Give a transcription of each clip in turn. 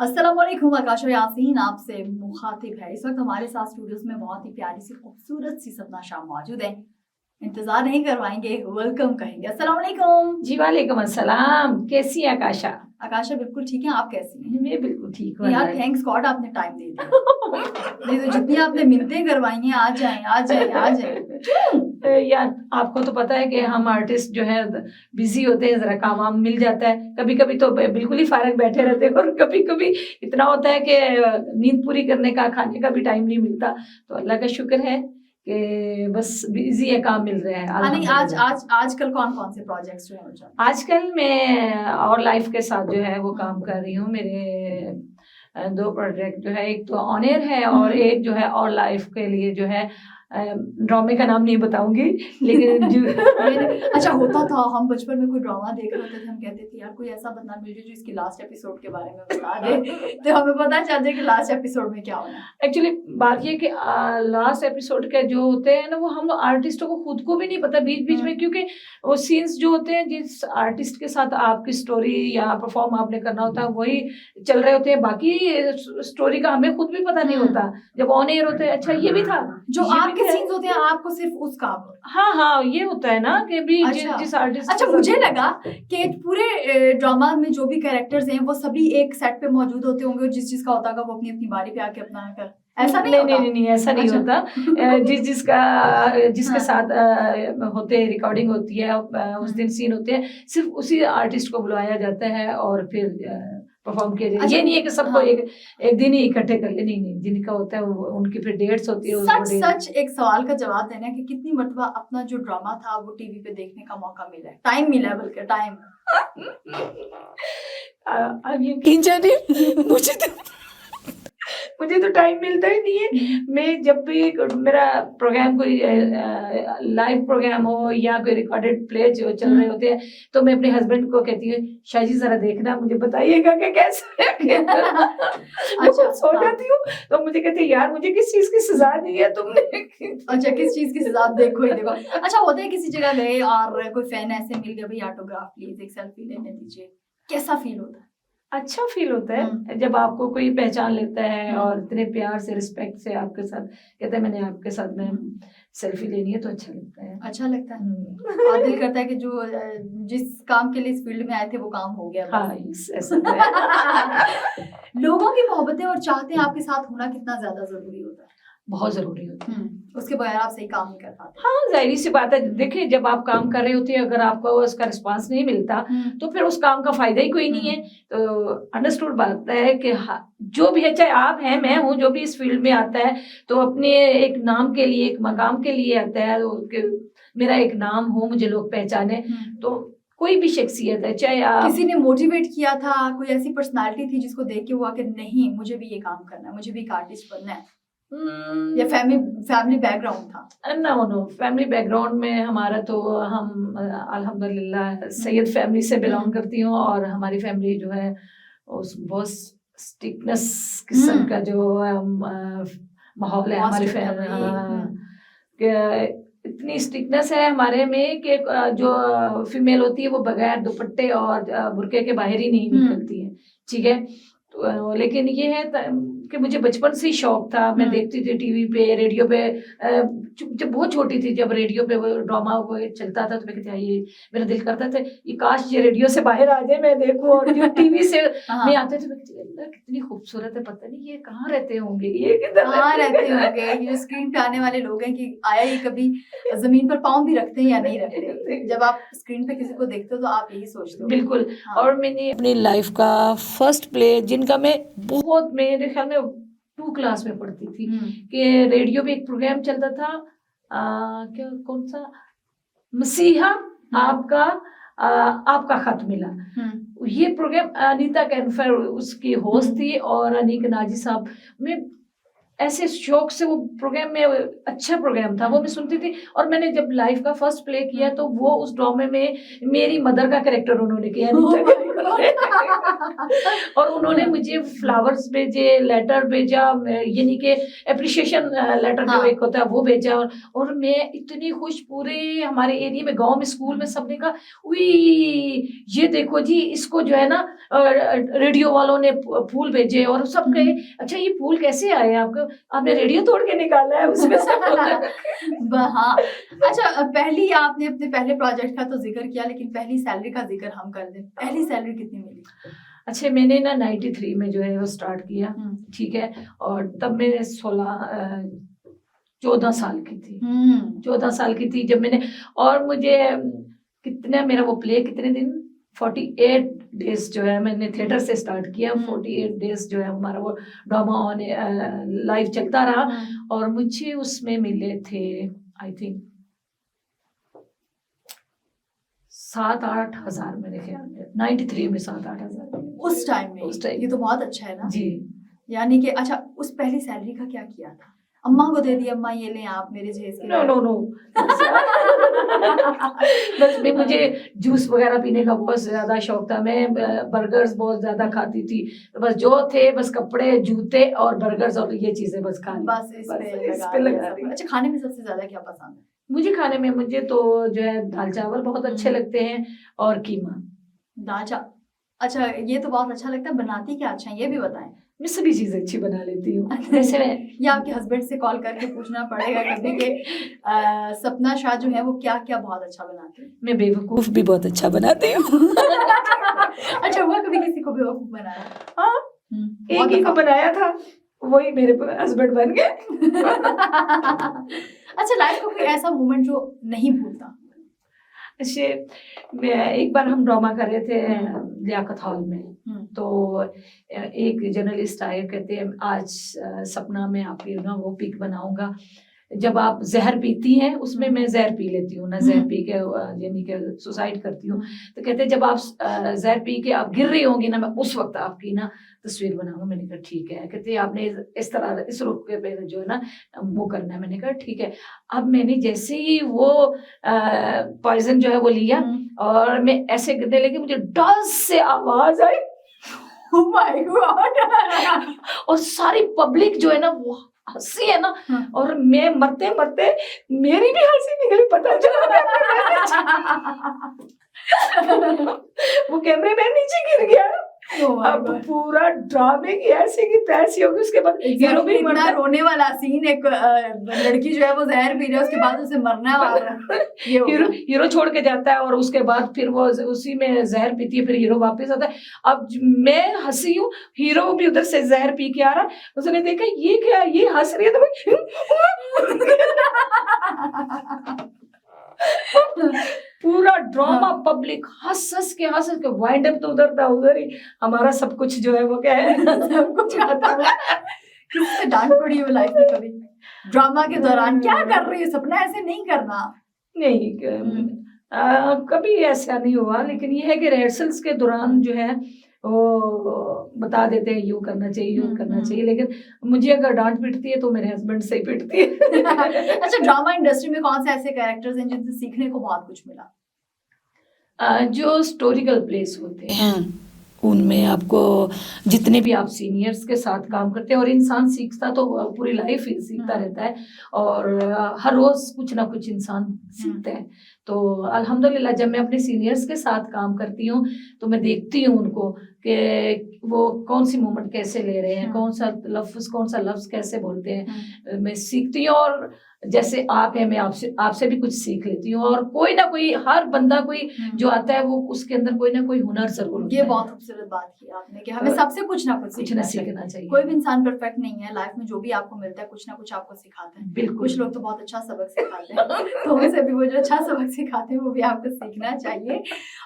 अस्सलाम वालेकुम, आकाशा यासीन आपसे मुखातिब है। इस वक्त हमारे साथ स्टूडियोज में बहुत ही प्यारी सी खूबसूरत सी सपना शाह मौजूद है। इंतजार नहीं करवाएंगे, वेलकम कहेंगे। अस्सलाम वालेकुम। जी वालेकुम अस्सलाम। कैसी है आकाशा? आकाशा बिल्कुल ठीक है, आप कैसी हैं? मैं बिल्कुल ठीक हूँ यार थैंक्स गॉड आपने टाइम दे दिया। नहीं तो जितनी आपने मिन्नतें करवाई हैं, आ जाएं आ जाएं आ जाएं। यार आपको तो पता है कि हम आर्टिस्ट जो है बिजी होते हैं, जरा काम वाम मिल जाता है, कभी कभी तो बिल्कुल ही फारग बैठे रहते हैं और कभी कभी इतना होता है कि नींद पूरी करने का, खाने का भी टाइम नहीं मिलता। तो अल्लाह का शुक्र है कि बस बिजी है, काम मिल रहा है। नहीं, आज आज आजकल कौन कौन से प्रोजेक्ट्स जो हैं? आजकल मैं और लाइफ के साथ जो है वो काम कर रही हूँ। मेरे दो प्रोजेक्ट जो है, एक तो ऑन एयर है और एक जो है और लाइफ के लिए जो है, ड्रामे का नाम नहीं बताऊंगी लेकिन जो अच्छा होता था, हम बचपन में कोई ड्रामा देख रहे होते थे, हम कहते थे यार कोई ऐसा बंदा मिल जाए जो इसकी लास्ट एपिसोड के बारे में बता दे तो हमें पता चल जाए कि लास्ट एपिसोड में क्या होना है। एक्चुअली बात ये कि लास्ट एपिसोड के जो होते हैं ना, वो हम आर्टिस्टों को खुद को भी नहीं पता बीच बीच में, क्योंकि वो सीन्स जो होते हैं जिस आर्टिस्ट के साथ आपकी स्टोरी या परफॉर्म आपने करना होता है वही चल रहे होते हैं, बाकी स्टोरी का हमें खुद भी पता नहीं होता जब ऑन एयर होते हैं। अच्छा ये भी था, जो आपके सीन्स होते हैं आपको सिर्फ उसका। हाँ ये होता है ना कि भी अच्छा, जिस आर्टिस्ट। अच्छा मुझे लगा कि पूरे ड्रामा में जो भी कैरेक्टर्स हैं वो सभी एक सेट पे मौजूद होते होंगे और जिस चीज का होता होगा वो अपनी अपनी बारी पे आके अपना कर, ऐसा नहीं होता? नहीं ऐसा नहीं होता। जिसके साथ होते रिकॉर्डिंग होती है, उस दिन सीन होते हैं, सिर्फ उसी आर्टिस्ट को बुलाया जाता है और फिर परफॉर्म किया जाए। ये नहीं है कि सबको एक दिन ही इकट्ठे कर ले, नहीं जिनका होता है वो उनकी फिर डेट्स होती है। सच एक सवाल का जवाब देना कि कितनी मर्तबा अपना जो ड्रामा था वो टीवी पे देखने का मौका मिला है, टाइम मिला है, बल्कि टाइम। अब यकीन जानिए मुझे तो टाइम मिलता ही नहीं है। मैं जब भी मेरा प्रोग्राम कोई लाइव प्रोग्राम हो या कोई रिकॉर्डेड प्ले जो चल रहे होते हैं तो मैं अपने हस्बैंड को कहती हूँ शायद जरा देखना, मुझे बताइएगा कि कैसे अच्छा सो जाती हूँ तो मुझे कहते हैं यार मुझे किस चीज की सजा दी है तुमने। अच्छा किस चीज की सजा, देखो ही देखो। अच्छा होता है किसी जगह गए और कोई फैन ऐसे मिल गया, भाई ऑटोग्राफ प्लीज, एक सेल्फी लेने दीजिए, कैसा फील होता है? अच्छा फील होता है जब आपको कोई पहचान लेता है और इतने प्यार से रिस्पेक्ट से आपके साथ कहता है मैंने आपके साथ में सेल्फी लेनी है, तो अच्छा लगता है। अच्छा लगता है और दिल करता है कि जो जिस काम के लिए इस फील्ड में आए थे वो काम हो गया। हाँ ऐसा लोगों की मोहब्बतें और चाहते आपके साथ होना कितना ज्यादा जरूरी होता है? बहुत जरूरी होता है। उसके बगैर आप सही काम नहीं कर पाते। हाँ जाहिर सी बात है, देखिए जब आप काम कर रहे होते हैं अगर आपको उसका रिस्पांस नहीं मिलता तो फिर उस काम का फायदा ही कोई नहीं है। तो अंडरस्टूड बात है कि जो भी है, चाहे आप हैं मैं हूँ, जो भी इस फील्ड में आता है तो अपने एक नाम के लिए, एक मकाम के लिए आता है, मेरा एक नाम हो, मुझे लोग पहचाने। तो कोई भी शख्सियत है, चाहे आप किसी ने मोटिवेट किया था, कोई ऐसी पर्सनालिटी थी जिसको देख के हुआ कि नहीं मुझे भी ये काम करना है, मुझे भी एक आर्टिस्ट बनना है, या फैमिली बैकग्राउंड था? नो फैमिली बैकग्राउंड में हमारा तो हम अल्हम्दुलिल्लाह सैयद फैमिली से बिलोंग करती हूँ और हमारी फैमिली जो है उस बहुत स्ट्रिक्टनेस किस्म का जो माहौल है हमारी फैमिली, इतनी स्ट्रिक्टनेस है हमारे में कि जो फीमेल होती है वो बगैर दुपट्टे और बुर्के के बाहर ही नहीं निकलती है, ठीक है। तो लेकिन ये है कि मुझे बचपन से ही शौक था, मैं देखती थी टीवी पे, रेडियो पे, जब बहुत छोटी थी जब रेडियो पे वो ड्रामा वो चलता था तो मैं कहती ये मेरा दिल करता था ये काश ये रेडियो से बाहर आ जाए मैं देखूं, और जो टीवी से मैं आते थे मैं कहती अल्लाह कितनी खूबसूरत है, पता नहीं ये कहाँ रहते होंगे, ये कहाँ रहते होंगे, ये स्क्रीन पे आने वाले लोग हैं कि आया ये कभी जमीन पर पाँव भी रखते हैं या नहीं रखते। जब आप स्क्रीन पे किसी को देखते हो तो आप यही सोचते हो। बिल्कुल। और मैंने अपनी लाइफ का फर्स्ट प्ले जिनका मैं बहुत, मेरे ख्याल में 2 क्लास में पढ़ती थी कि रेडियो पे एक प्रोग्राम चलता था क्या कौन सा, मसीहा आपका खत मिला। ये प्रोग्राम अनीता कैंफर उसकी होस्ट थी और अनीक नाजी साहब, मैं ऐसे शौक से वो प्रोग्राम में, अच्छा प्रोग्राम था वो मैं सुनती थी। और मैंने जब लाइफ का फर्स्ट प्ले किया तो वो उस ड्रामे में मेरी मदर का कैरेक्टर उन्होंने किया। और उन्होंने मुझे फ्लावर्स भेजे, लेटर भेजा, यानी कि एप्रिशिएशन लेटर जो हाँ। एक होता है वो भेजा, और मैं इतनी खुश, पूरे हमारे एरिया में, गांव में, स्कूल में सबने कहा उई ये देखो जी, इसको जो है ना रेडियो वालों ने फूल भेजे, और सब कहे अच्छा ये फूल कैसे आए आपको, आपने रेडियो तोड़ के निकाला है उसमें से। हाँ। अच्छा, पहली आपने अपने पहले प्रोजेक्ट का तो जिक्र किया, लेकिन पहली सैलरी का जिक्र हम कर दें। पहली सैलरी कितनी मिली? अच्छा, मैंने ना 93 में जो है वो स्टार्ट किया, ठीक है, और तब मैं 14 साल की थी। 14 साल की थी जब मैंने, और मुझे कितना मेरा वो प्ले कितने दिन, 48 डेज जो है मैंने थिएटर से स्टार्ट किया। 48 डेज जो है हमारा वो ड्रामा ऑन लाइव चलता रहा, और मुझे उसमें मिले थे आई थिंक 7-8 हजार मेरे ख्याल में। 93 में 7-8 हजार उस टाइम में। उस टाइम ये तो बहुत अच्छा है ना जी। यानी कि अच्छा, उस पहली सैलरी का क्या किया था? अम्मा को दे दी, अम्मा ये लें आप मेरे जहेज के? नो बस मैं, मुझे जूस वगैरह पीने का बहुत ज्यादा शौक था, मैं बर्गर्स बहुत ज्यादा खाती थी, तो बस जो थे बस कपड़े, जूते और बर्गर्स, और ये चीजें बस खानी, बस इस पे लगा दी। अच्छा, खाने में सबसे ज्यादा क्या पसंद है? मुझे खाने में, मुझे तो जो है दाल चावल बहुत अच्छे लगते हैं, और कीमा। दाल चावल, अच्छा ये तो बहुत अच्छा लगता है। बनाती क्या अच्छा है ये भी बताएं। मैं सभी चीजें अच्छी बना लेती हूँ। वैसे ये आपके हस्बैंड से कॉल करके पूछना पड़ेगा कभी कि सपना शाह जो है वो क्या क्या बहुत अच्छा बनाते हैं। मैं बेवकूफ भी बहुत अच्छा बनाती हूँ। अच्छा, हुआ कभी किसी को बेवकूफ बनाया? हाँ, एक ही को बनाया था, वही मेरे हस्बैंड बन गए। अच्छा, लाइफ का कोई ऐसा मोमेंट जो नहीं भूलता? अच्छा, एक बार हम ड्रामा कर रहे थे लियाकत हॉल में, तो एक जर्नलिस्ट आए, कहते हैं आज सपना में आपकी ना वो पिक बनाऊंगा, जब आप जहर पीती हैं उसमें मैं जहर पी लेती हूँ ना, जहर पी के यानी कि सुसाइड करती हूँ, तो कहते हैं जब आप जहर पी के आप गिर रही होंगी ना, मैं उस वक्त आपकी ना तस्वीर बनाऊंगा। मैंने कहा ठीक है। कहते हैं आपने इस तरह इस रुख के पे जो है ना वो करना है। मैंने कहा ठीक है। अब मैंने जैसे ही वो पॉइजन जो है वो लिया, और मैं ऐसे गिरने लगी, मुझे डर से आवाज आई, oh my God! और सारी पब्लिक जो है ना वो हंसी है ना, और मैं मरते मरते मेरी भी हंसी निकली, पता चला। वो कैमरामैन नीचे गिर गया। अब पूरा ड्रामे की ऐसी की तैसी होगी। उसके बाद हीरो भी इतना रोने वाला सीन, एक लड़की जो है वो जहर पी रही है, उसके बाद उसे मरना है, हीरो छोड़ के जाता है, और उसके बाद फिर वो उसी में जहर पीती है, फिर हीरो वापस आता है। अब मैं हंसी हूँ, हीरो भी उधर से जहर पी के आ रहा है, उसने देखा ये क्या, ये हंस रही है, तो पूरा ड्रामा पब्लिक हंस के वाइंड अप तो उधर था, उधर ही हमारा सब कुछ जो है वो क्या है सब कुछ किससे डांट पड़ी हो लाइफ में कभी ड्रामा के दौरान? क्या कर रही है सपना, ऐसे नहीं करना? नहीं, कभी ऐसा नहीं हुआ, लेकिन ये है कि रिहर्सल्स के दौरान जो है वो बता देते हैं यूं करना चाहिए, यूं करना चाहिए, लेकिन मुझे अगर डांट पिटती है तो मेरे हस्बैंड से ही पिटती है। अच्छा, ड्रामा इंडस्ट्री में कौन से ऐसे कैरेक्टर्स हैं जिनसे सीखने को बहुत कुछ मिला? जो हिस्टोरिकल प्लेस होते हैं उनमें आपको, जितने भी आप सीनियर्स के साथ काम करते हैं, और इंसान सीखता तो पूरी लाइफ ही सीखता रहता है, और हर रोज कुछ ना कुछ इंसान सीखता है। तो अल्हम्दुलिल्लाह जब मैं अपने सीनियर्स के साथ काम करती हूँ तो मैं देखती हूँ उनको कि वो कौन सी मोमेंट कैसे ले रहे हैं, कौन सा लफ्ज कैसे बोलते हैं, मैं सीखती हूँ। और जैसे आप है, मैं आपसे भी कुछ सीख लेती हूँ, और कोई ना कोई, हर बंदा कोई जो आता है वो उसके अंदर कोई ना कोई हुनर जरूर होता है। ये बहुत खूबसूरत बात की आपने कि हमें सबसे कुछ ना कुछ सीखना चाहिए। कोई भी इंसान परफेक्ट नहीं है लाइफ में, जो भी आपको मिलता है कुछ ना कुछ आपको सिखाता है। बिल्कुल। कुछ लोग तो बहुत अच्छा सबक सिखाते हैं, तो उनसे भी वो जो अच्छा सबक सिखाते हैं वो भी आपको सीखना चाहिए।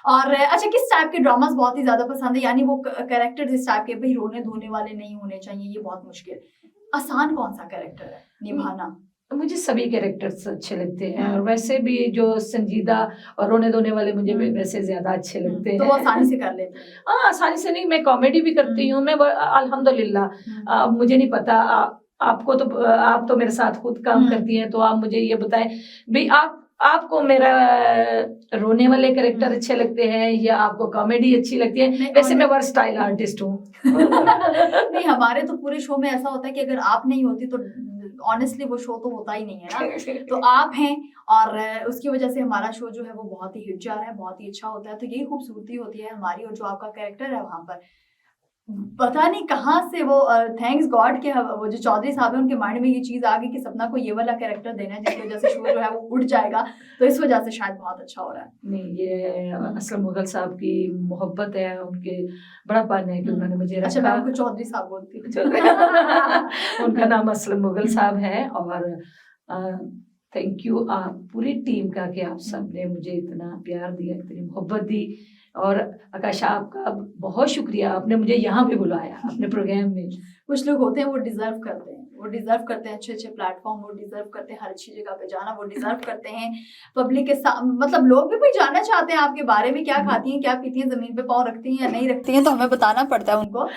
और अच्छा, किस टाइप के ड्रामास बहुत ही ज्यादा पसंद है? यानी वो कैरेक्टर जिस टाइप के, भाई रोने धोने वाले नहीं होने चाहिए, ये बहुत मुश्किल, आसान कौन सा कैरेक्टर है निभाना? मुझे सभी कैरेक्टर्स अच्छे लगते हैं, और वैसे भी जो संजीदा और रोने धोने वाले मुझे वैसे ज्यादा अच्छे लगते हैं। तो वो आसानी से कर लेते हैं? हाँ, आसानी से नहीं, मैं कॉमेडी भी करती हूँ, मैं अल्हम्दुलिल्लाह। मुझे नहीं पता, आपको तो, आप तो मेरे साथ खुद काम करती हैं, तो आप मुझे ये बताएं भाई, आप आपको मेरा रोने वाले कैरेक्टर अच्छे लगते हैं या आपको कॉमेडी अच्छी लगती है? नहीं, वैसे मैं वर्सटाइल आर्टिस्ट हूँ। नहीं, हमारे तो पूरे शो में ऐसा होता है कि अगर आप नहीं होती तो ऑनेस्टली वो शो तो होता ही नहीं है ना। तो आप हैं और उसकी वजह से हमारा शो जो है वो बहुत ही हिट जा रहा है, बहुत ही अच्छा होता है। तो यही खूबसूरती होती है हमारी। और जो आपका कैरेक्टर है वहाँ पर पता नहीं कहाँ से वो थैंक्स गॉड के वो जो चौधरी साहब है उनके माइंड में ये चीज आ गई कि सपना को ये वाला कैरेक्टर देना है जिसकी वजह से शो जो है वो उड़ जाएगा। तो इस वजह से शायद बहुत अच्छा हो रहा है। नहीं, ये असलम मुगल साहब की मोहब्बत है, उनके बड़ापन है कि उन्होंने मुझे अच्छा, रखा। मैं उनको चौधरी साहब बोलती हूँ। उनका नाम असलम मुगल साहब है। और थैंक यू आप पूरी टीम का कि आप सब ने मुझे इतना प्यार दिया, इतनी मोहब्बत दी। और आकाश आपका बहुत शुक्रिया, आपने मुझे यहाँ भी बुलाया अपने प्रोग्राम में। कुछ लोग होते हैं वो डिजर्व करते हैं, वो डिजर्व करते हैं अच्छे अच्छे प्लेटफॉर्म, वो डिजर्व करते हैं हर अच्छी जगह पे जाना, वो डिजर्व करते हैं पब्लिक के साथ, मतलब लोग भी जानना चाहते हैं आपके बारे में, क्या खाती हैं, क्या पीती हैं, जमीन पे पाँव रखती हैं या नहीं रखती हैं, तो हमें बताना पड़ता है उनको।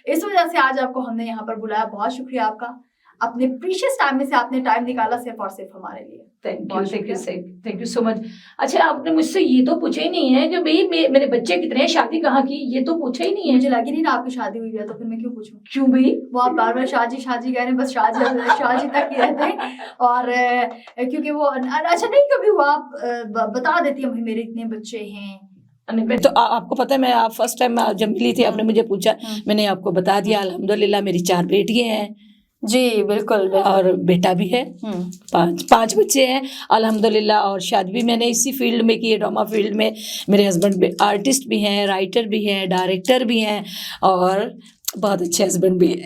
इस वजह से आज आपको हमने यहाँ पर बुलाया। बहुत शुक्रिया आपका, अपने प्रीशियस टाइम में से आपने टाइम निकाला सिर्फ और सिर्फ हमारे लिए। Thank you so much. अच्छा, आपने मुझसे ये तो पूछा ही नहीं है कि भाई मेरे बच्चे कितने हैं, शादी कहाँ की, ये तो पूछा ही नहीं है। मुझे लगी नहीं ना आपकी शादी हुई है, तो फिर मैं क्यों पूछूं? क्यों भाई? वो आप बार बार शाजी शाजी कह रहे हैं, बस शाजी तक ही रहते हैं। और क्योंकि वो अच्छा नहीं कभी हुआ आप बता देती है मेरे इतने बच्चे हैं। तो आपको पता है, मैं आप फर्स्ट टाइम जब मिली थी आपने मुझे पूछा, मैंने आपको बता दिया। अल्हम्दुलिल्लाह मेरी 4 बेटियां हैं। जी बिल्कुल, और बेटा भी है। 5 बच्चे हैं अल्हम्दुलिल्लाह। और शादी भी मैंने इसी फील्ड में की है, ड्रामा फील्ड में। मेरे हस्बैंड भी आर्टिस्ट भी हैं, राइटर भी हैं, डायरेक्टर भी हैं और बहुत अच्छे हस्बैंड भी है।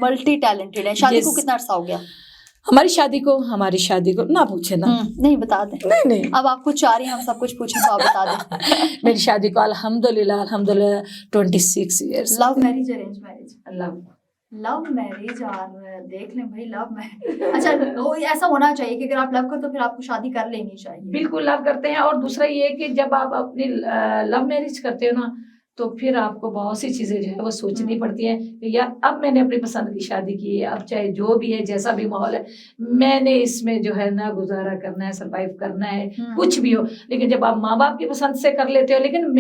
मल्टी टैलेंटेड है। शादी को कितना अरसा हो गया? हमारी शादी को ना पूछे ना। नहीं बता दें। नहीं अब आपको 4 ही हम सब कुछ पूछे तो आप बता दें। मेरी शादी को अल्हम्दुलिल्लाह 26 years. Love marriage, arrange marriage? Love marriage. और देख लें भाई, लव मैरिज। अच्छा, वो ऐसा होना चाहिए कि अगर आप लव करो तो फिर आपको शादी कर लेनी चाहिए। बिल्कुल लव करते हैं। और दूसरा ये कि जब आप अपनी लव मैरिज करते हो ना, तो फिर आपको बहुत सी चीजें जो है वो सोचनी पड़ती हैं कि यार अब मैंने अपनी पसंद की शादी की है, अब चाहे जो भी है, जैसा भी माहौल है, मैंने इसमें जो है ना गुजारा करना है, सरवाइव करना है, कुछ भी हो। लेकिन जब आप माँ बाप की पसंद से कर लेते हो, लेकिन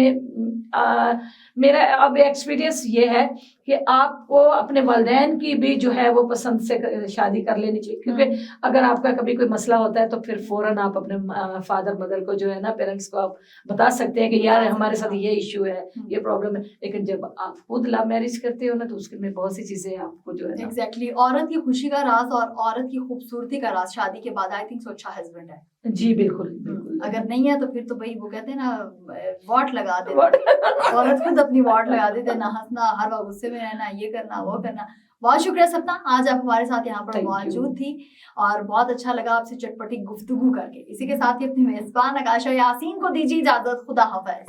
मेरा अब एक्सपीरियंस ये है कि आपको अपने वालिदैन की भी जो है वो पसंद से शादी कर लेनी चाहिए। क्योंकि अगर आपका कभी कोई मसला होता है तो फिर फौरन आप अपने फादर मदर को जो है ना, पेरेंट्स को आप बता सकते हैं कि यार हमारे साथ ये इश्यू है, ये प्रॉब्लम है। लेकिन जब आप खुद लव मैरिज करते हो ना, तो उसके में बहुत सी चीजें आपको जो है ना। एग्जैक्टली। औरत की खुशी का राज और औरत की खूबसूरती का राज शादी के बाद आई थिंक अच्छा हस्बैंड है। जी बिल्कुल। अगर नहीं है तो फिर तो भाई वो कहते हैं ना, वॉट लगा देते, औरत खुद अपनी वॉट लगा देते, ना हंसना, हर वक्त गुस्से में रहना, ये करना वो करना। बहुत शुक्रिया सपना, आज आप हमारे साथ यहाँ पर मौजूद थी और बहुत अच्छा लगा आपसे चटपटी गुफ्तगू करके। इसी के साथ ही अपनी मेजबान आकाशा यासीन को दीजिए इजाजत। खुदा हाफिज।